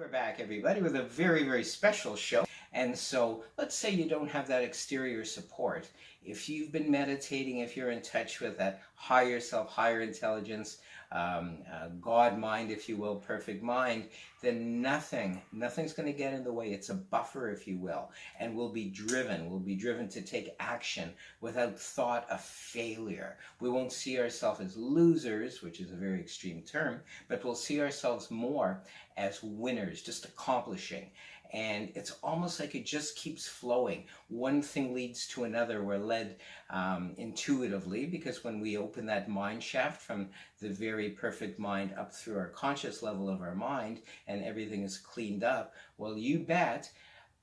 We're back, everybody, with a very, very special show. And so, let's say you don't have that exterior support. If you've been meditating, if you're in touch with that higher self, higher intelligence, God mind, if you will, perfect mind, then nothing's going to get in the way. It's a buffer, if you will, and we'll be driven to take action without thought of failure. We won't see ourselves as losers, which is a very extreme term, but we'll see ourselves more as winners, just accomplishing. And it's almost like it just keeps flowing. One thing leads to another. We're led intuitively, because when we open that mind shaft from the very perfect mind up through our conscious level of our mind, and everything is cleaned up, well, you bet,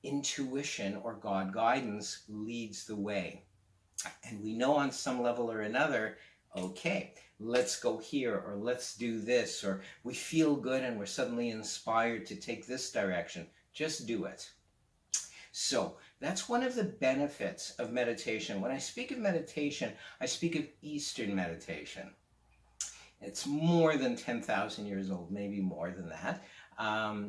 intuition or God guidance leads the way. And we know on some level or another, okay, let's go here, or let's do this, or we feel good and we're suddenly inspired to take this direction. Just do it. So that's one of the benefits of meditation. When I speak of meditation, I speak of Eastern meditation. It's more than 10,000 years old, maybe more than that.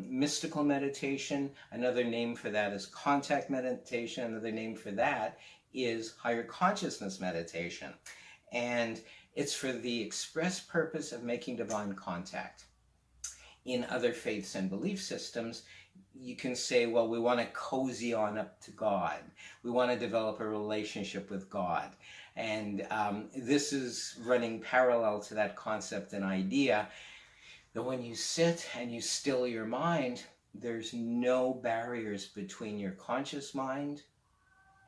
Mystical meditation, another name for that is contact meditation, another name for that is higher consciousness meditation. And it's for the express purpose of making divine contact. In other faiths and belief systems, you can say, well, we want to cozy on up to God. We want to develop a relationship with God. And this is running parallel to that concept and idea that when you sit and you still your mind, there's no barriers between your conscious mind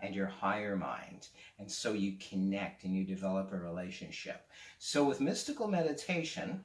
and your higher mind. And so you connect and you develop a relationship. So with mystical meditation,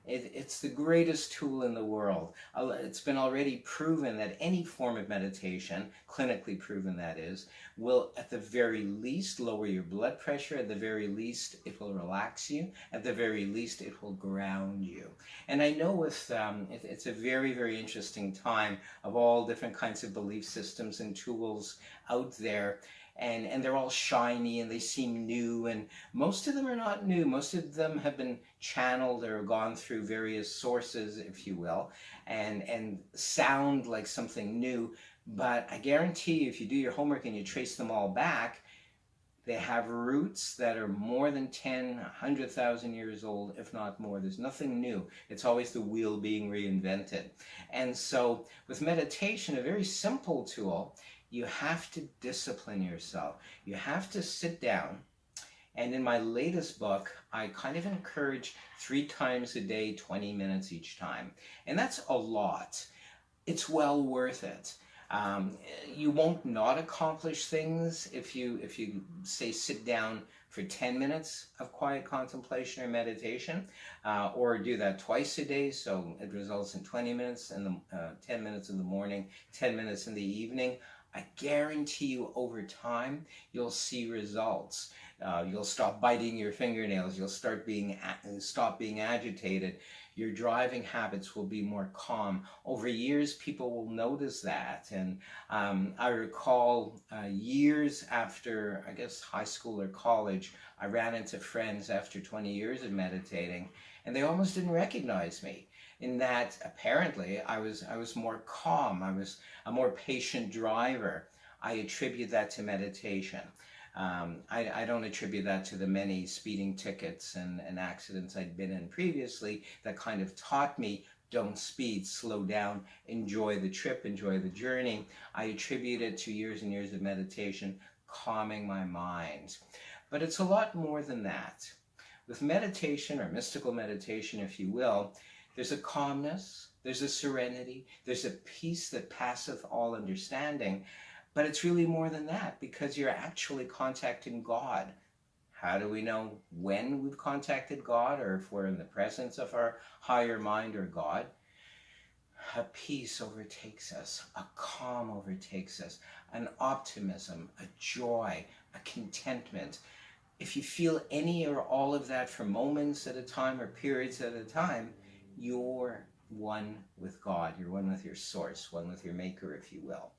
it's the greatest tool in the world. It's been already proven that any form of meditation, clinically proven that is, will at the very least lower your blood pressure, at the very least it will relax you, at the very least it will ground you. And I know it's a very, very interesting time of all different kinds of belief systems and tools out there. And they're all shiny and they seem new, and most of them are not new. Most of them have been channeled or gone through various sources, if you will, and sound like something new. But I guarantee you, if you do your homework and you trace them all back, they have roots that are more than 10, 100,000 years old, if not more. There's nothing new. It's always the wheel being reinvented. And so with meditation, a very simple tool, you have to discipline yourself. You have to sit down. And in my latest book, I kind of encourage 3 times a day, 20 minutes each time. And that's a lot. It's well worth it. You won't not accomplish things if you say sit down for 10 minutes of quiet contemplation or meditation, or do that twice a day, so it results in 20 minutes in the 10 minutes in the morning, 10 minutes in the evening. I guarantee you over time, you'll see results. You'll stop biting your fingernails. You'll stop being agitated. Your driving habits will be more calm. Over years, people will notice that. And I recall years after, I guess, high school or college, I ran into friends after 20 years of meditating, and they almost didn't recognize me. In that, apparently, I was more calm. I was a more patient driver. I attribute that to meditation. I don't attribute that to the many speeding tickets and accidents I'd been in previously that kind of taught me, don't speed, slow down, enjoy the trip, enjoy the journey. I attribute it to years and years of meditation, calming my mind. But it's a lot more than that. With meditation, or mystical meditation, if you will, there's a calmness, there's a serenity, there's a peace that passeth all understanding. But it's really more than that, because you're actually contacting God. How do we know when we've contacted God, or if we're in the presence of our higher mind or God? A peace overtakes us, a calm overtakes us, an optimism, a joy, a contentment. If you feel any or all of that for moments at a time or periods at a time, you're one with God. You're one with your source, one with your maker, if you will.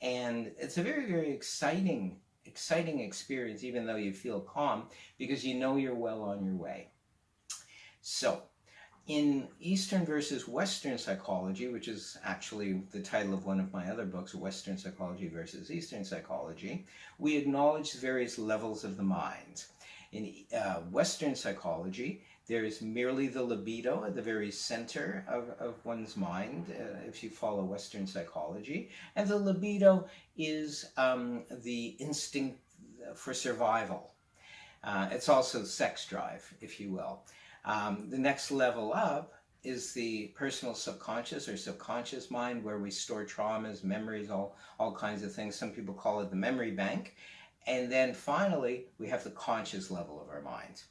And it's a very, very exciting experience, even though you feel calm, because you know you're well on your way. So In Eastern versus Western psychology, which is actually the title of one of my other books, Western Psychology versus Eastern Psychology, we acknowledge various levels of the mind. In Western psychology, there is merely the libido at the very center of one's mind, if you follow Western psychology. And the libido is the instinct for survival. It's also sex drive, if you will. The next level up is the personal subconscious or subconscious mind, where we store traumas, memories, all kinds of things. Some people call it the memory bank. And then finally, we have the conscious level of our mind.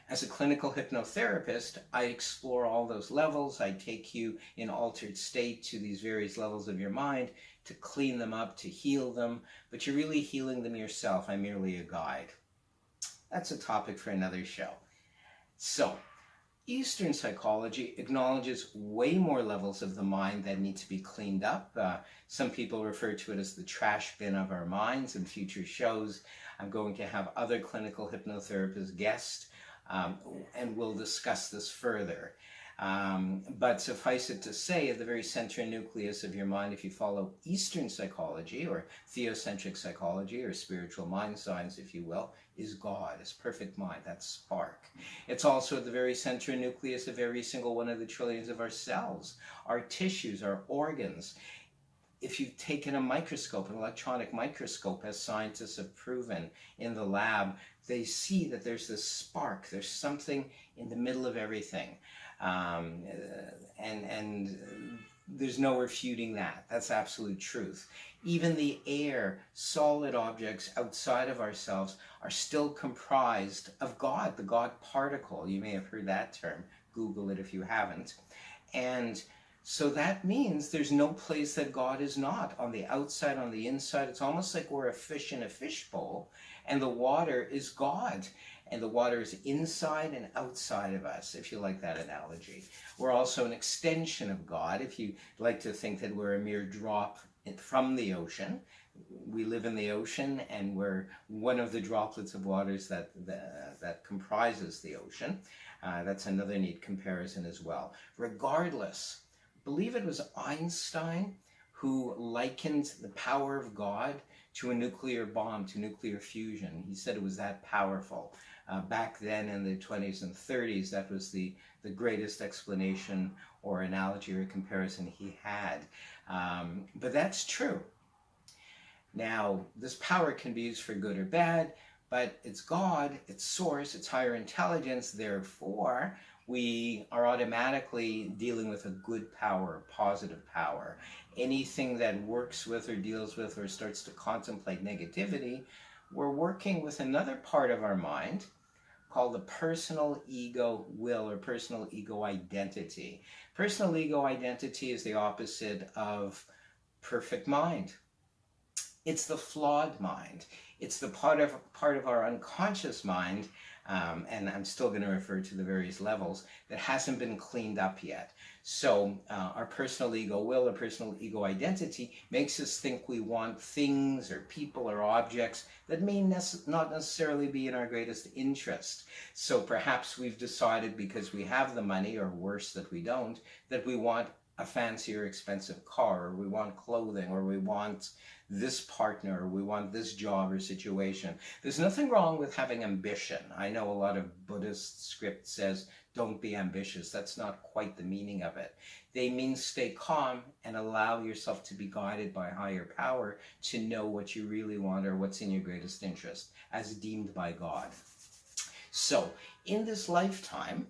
As a clinical hypnotherapist, I explore all those levels. I take you in altered state to these various levels of your mind to clean them up, to heal them, but you're really healing them yourself. I'm merely a guide. That's a topic for another show. So, Eastern psychology acknowledges way more levels of the mind that need to be cleaned up. Some people refer to it as the trash bin of our minds. In future shows, I'm going to have other clinical hypnotherapists guests, and we'll discuss this further. But suffice it to say, at the very center and nucleus of your mind, if you follow Eastern psychology or theocentric psychology or spiritual mind science, if you will, is God, is perfect mind, that spark. It's also at the very center and nucleus of every single one of the trillions of our cells, our tissues, our organs. If you've taken a microscope, an electronic microscope, as scientists have proven in the lab, they see that there's this spark, there's something in the middle of everything. And there's no refuting that. That's absolute truth. Even the air, solid objects outside of ourselves are still comprised of God, the God particle. You may have heard that term. Google it if you haven't. And so that means there's no place that God is not. On the outside, on the inside, it's almost like we're a fish in a fishbowl, and the water is God. And the water is inside and outside of us, if you like that analogy. We're also an extension of God, if you like to think that we're a mere drop from the ocean. We live in the ocean, and we're one of the droplets of waters that comprises the ocean. That's another neat comparison as well. Regardless, I believe it was Einstein who likened the power of God to a nuclear bomb, to nuclear fusion. He said it was that powerful. Back then in the 20s and 30s, that was the greatest explanation or analogy or comparison he had. But that's true. Now, this power can be used for good or bad, but it's God, it's source, it's higher intelligence, therefore we are automatically dealing with a good power, positive power. Anything that works with or deals with or starts to contemplate negativity, we're working with another part of our mind called the personal ego will or personal ego identity. Personal ego identity is the opposite of perfect mind. It's the flawed mind. It's the part of our unconscious mind, and I'm still going to refer to the various levels, that hasn't been cleaned up yet. So our personal ego will or personal ego identity makes us think we want things or people or objects that may not necessarily be in our greatest interest. So perhaps we've decided, because we have the money, or worse, that we don't, that we want a fancier, expensive car, or we want clothing, or we want this partner, or we want this job or situation. There's nothing wrong with having ambition. I know a lot of Buddhist script says, don't be ambitious. That's not quite the meaning of it. They mean stay calm and allow yourself to be guided by higher power to know what you really want or what's in your greatest interest, as deemed by God. So, in this lifetime,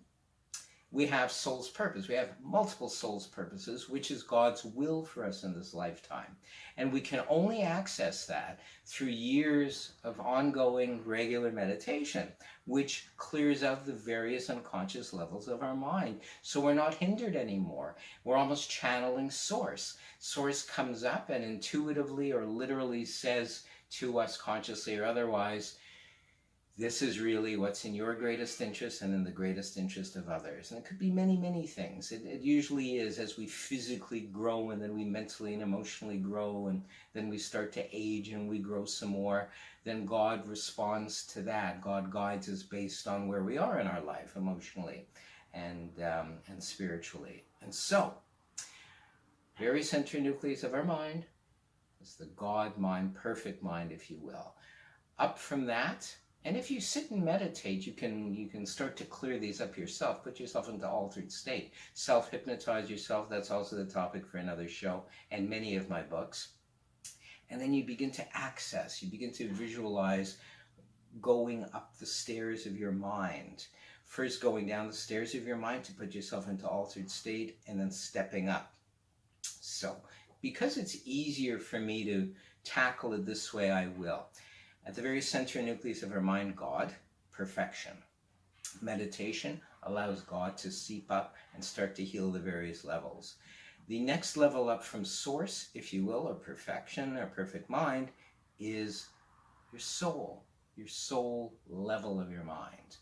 we have soul's purpose. We have multiple soul's purposes, which is God's will for us in this lifetime. And we can only access that through years of ongoing regular meditation, which clears out the various unconscious levels of our mind. So we're not hindered anymore. We're almost channeling Source. Source comes up and intuitively or literally says to us, consciously or otherwise, this is really what's in your greatest interest and in the greatest interest of others. And it could be many, many things. It usually is, as we physically grow and then we mentally and emotionally grow and then we start to age and we grow some more, then God responds to that. God guides us based on where we are in our life emotionally. and spiritually. And so, very central nucleus of our mind is the God mind, perfect mind, if you will. Up from that, and if you sit and meditate, you can start to clear these up yourself. Put yourself into altered state. Self-hypnotize yourself. That's also the topic for another show and many of my books. And then you begin to access, you begin to visualize going up the stairs of your mind. First going down the stairs of your mind to put yourself into altered state, and then stepping up. So, because it's easier for me to tackle it this way, I will. At the very center nucleus of our mind, God, perfection. Meditation allows God to seep up and start to heal the various levels. The next level up from source, if you will, or perfection or perfect mind, is your soul level of your mind.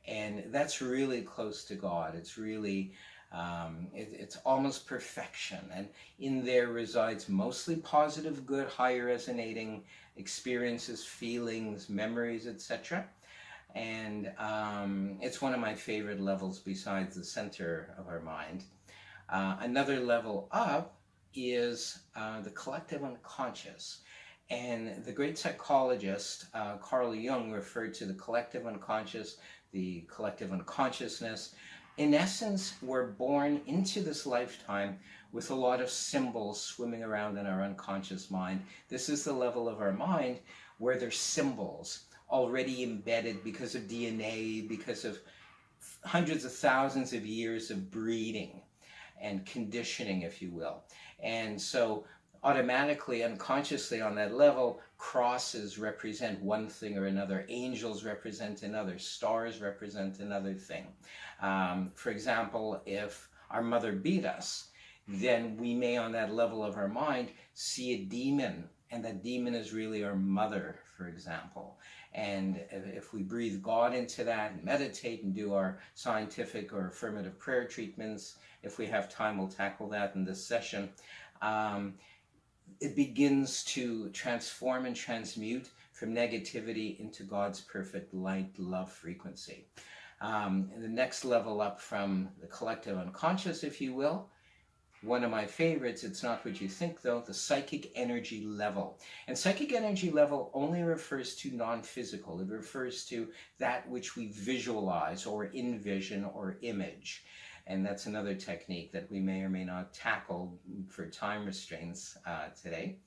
And that's really close to God. It's really, it's almost perfection. And in there resides mostly positive, good, high resonating experiences, feelings, memories, etc. And it's one of my favorite levels besides the center of our mind. Another level up is the collective unconscious. And the great psychologist Carl Jung referred to the collective unconscious, the collective unconsciousness. In essence, we're born into this lifetime with a lot of symbols swimming around in our unconscious mind. This is the level of our mind where there's symbols already embedded because of DNA, because of hundreds of thousands of years of breeding and conditioning, if you will. And so automatically, unconsciously on that level, crosses represent one thing or another. Angels represent another. Stars represent another thing. For example, if our mother beat us, then we may, on that level of our mind, see a demon, and that demon is really our mother, for example. And if we breathe God into that and meditate and do our scientific or affirmative prayer treatments, if we have time, we'll tackle that in this session. It begins to transform and transmute from negativity into God's perfect light, love frequency. The next level up from the collective unconscious, if you will, one of my favorites, it's not what you think though, the psychic energy level. And psychic energy level only refers to non-physical. It refers to that which we visualize or envision or image. And that's another technique that we may or may not tackle for time restraints today.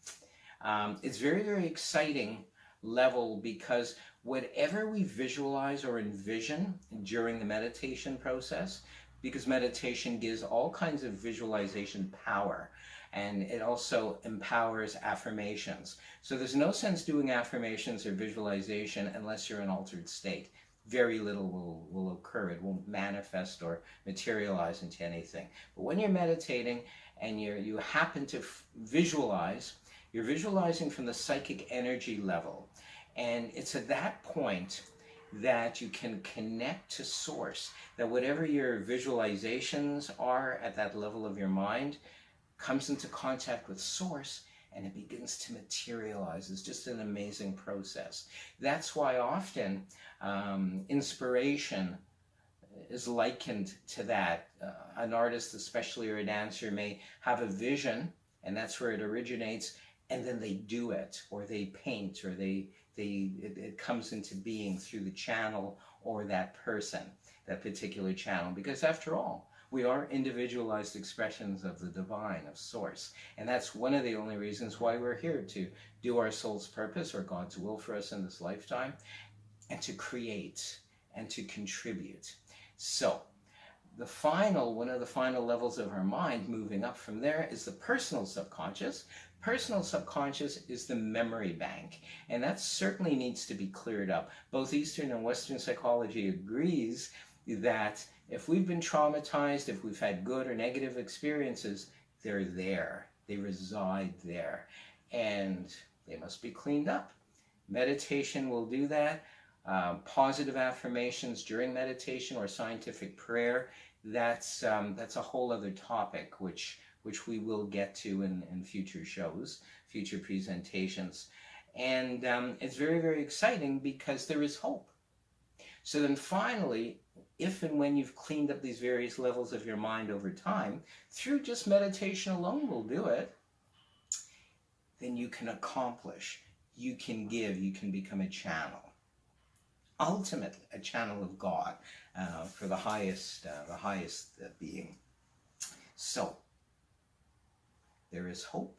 It's very, very exciting level because whatever we visualize or envision during the meditation process, because meditation gives all kinds of visualization power, and it also empowers affirmations. So there's no sense doing affirmations or visualization unless you're in altered state. Very little will occur. It won't manifest or materialize into anything. But when you're meditating and you happen to visualize, you're visualizing from the psychic energy level. And it's at that point that you can connect to source, that whatever your visualizations are at that level of your mind comes into contact with source, and it begins to materialize. It's just an amazing process. That's why often inspiration is likened to that. An artist, especially, or a dancer, may have a vision, and that's where it originates, and then they do it, or they paint, or it comes into being through the channel or that person, that particular channel. Because after all, we are individualized expressions of the divine, of source. And that's one of the only reasons why we're here, to do our soul's purpose or God's will for us in this lifetime, and to create and to contribute. So one of the final levels of our mind, moving up from there, is the personal subconscious. Personal subconscious is the memory bank, and that certainly needs to be cleared up. Both Eastern and Western psychology agrees that if we've been traumatized, if we've had good or negative experiences, they're there. They reside there, and they must be cleaned up. Meditation will do that. Positive affirmations during meditation or scientific prayer, that's a whole other topic, which we will get to in future shows, future presentations. And it's very, very exciting because there is hope. So then finally, if and when you've cleaned up these various levels of your mind over time, through just meditation alone will do it, then you can accomplish, you can give, you can become a channel. Ultimately, a channel of God for the highest being. So, there is hope.